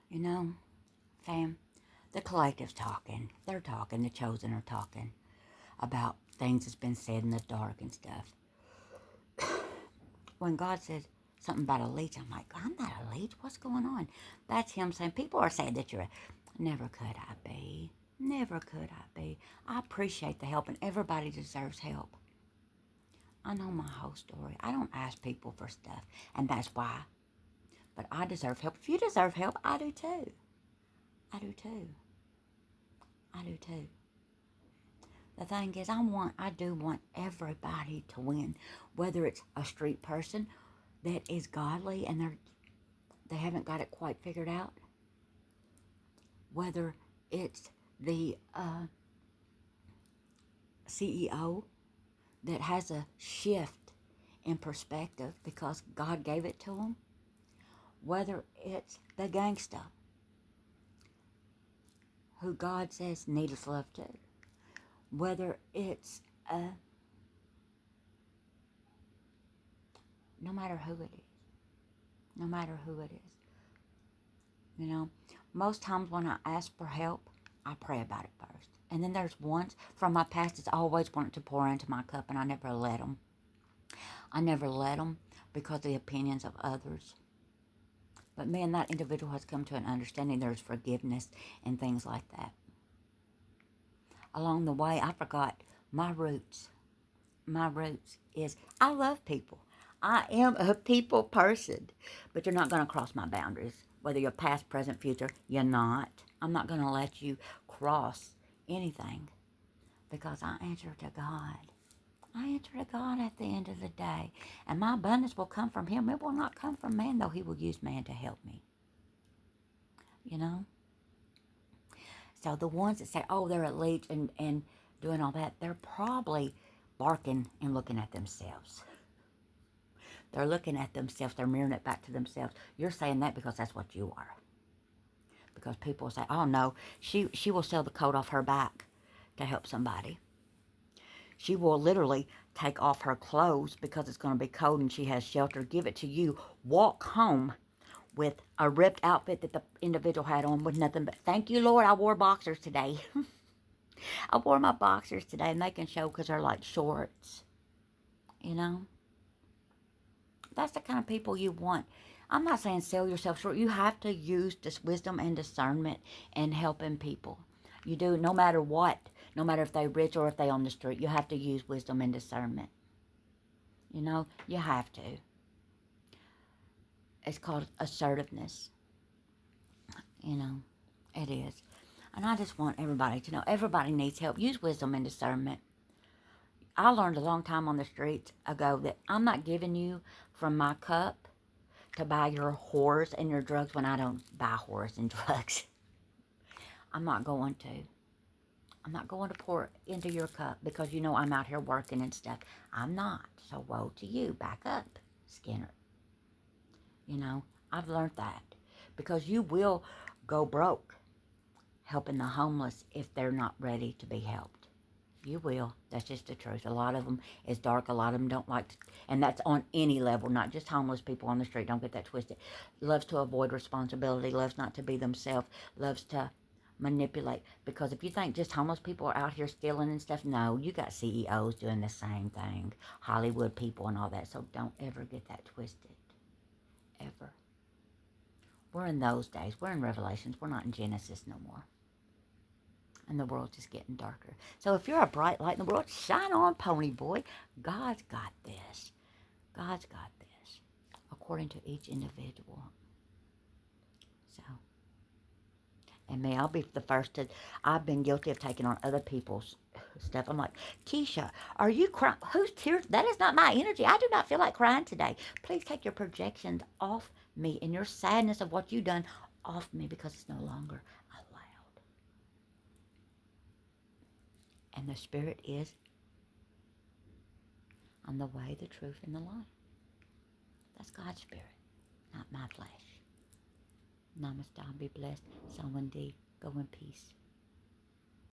You know, fam, the collective's talking. They're talking. The chosen are talking about things that's been said in the dark and stuff. When God says something about a leech, I'm like, I'm not a leech. What's going on? That's him saying, people are saying that you're a... Never could I be. Never could I be. I appreciate the help, and everybody deserves help. I know my whole story. I don't ask people for stuff, and that's why. But I deserve help. If you deserve help, I do too. I do too. I do too. The thing is, I do want everybody to win, whether it's a street person that is godly and they haven't got it quite figured out, whether it's the CEO that has a shift in perspective because God gave it to them, whether it's the gangsta who God says needs love too, whether it's no matter who it is, no matter who it is. You know, most times when I ask for help, I pray about it first. And then there's ones from my past that's always wanted to pour into my cup, and I never let them. I never let them because of the opinions of others. But me and that individual has come to an understanding there's forgiveness and things like that. Along the way, I forgot my roots. My roots is I love people. I am a people person, but you're not going to cross my boundaries. Whether you're past, present, future, you're not. I'm not going to let you cross anything because I answer to God. I answer to God at the end of the day. And my abundance will come from him. It will not come from man, though he will use man to help me. You know? So the ones that say, oh, they're a leech and doing all that, they're probably barking and looking at themselves. They're looking at themselves. They're mirroring it back to themselves. You're saying that because that's what you are. Because people say, oh, no, she will sell the coat off her back to help somebody. She will literally take off her clothes because it's going to be cold and she has shelter, give it to you, walk home with a ripped outfit that the individual had on with nothing but, thank you, Lord, I wore boxers today. I wore my boxers today and they can show because they're like shorts, you know. That's the kind of people you want. I'm not saying sell yourself short. You have to use this wisdom and discernment in helping people. You do, no matter what. No matter if they're rich or if they're on the street. You have to use wisdom and discernment. You know, you have to. It's called assertiveness. You know, it is. And I just want everybody to know, everybody needs help. Use wisdom and discernment. I learned a long time on the streets ago that I'm not giving you from my cup to buy your whores and your drugs when I don't buy whores and drugs. I'm not going to. I'm not going to pour into your cup because you know I'm out here working and stuff. I'm not. So woe to you. Back up, Skinner. You know, I've learned that because you will go broke helping the homeless if they're not ready to be helped. You will. That's just the truth. A lot of them is dark. A lot of them don't like to, and that's on any level, not just homeless people on the street. Don't get that twisted. Loves to avoid responsibility, loves not to be themselves, loves to manipulate. Because if you think just homeless people are out here stealing and stuff, no, you got CEOs doing the same thing, Hollywood people and all that. So don't ever get that twisted. Ever. We're in those days. We're in Revelations. We're not in Genesis no more. And the world's just getting darker. So if you're a bright light in the world, shine on, pony boy. God's got this. God's got this. According to each individual. So, and may I'll be the first to, I've been guilty of taking on other people's stuff. I'm like, Keisha, are you crying? Whose tears? That is not my energy. I do not feel like crying today. Please take your projections off me and your sadness of what you've done off me because it's no longer allowed. And the Spirit is on the way, the truth, and the life. That's God's Spirit, not my flesh. Namaste. Be blessed. Someone D. Go in peace.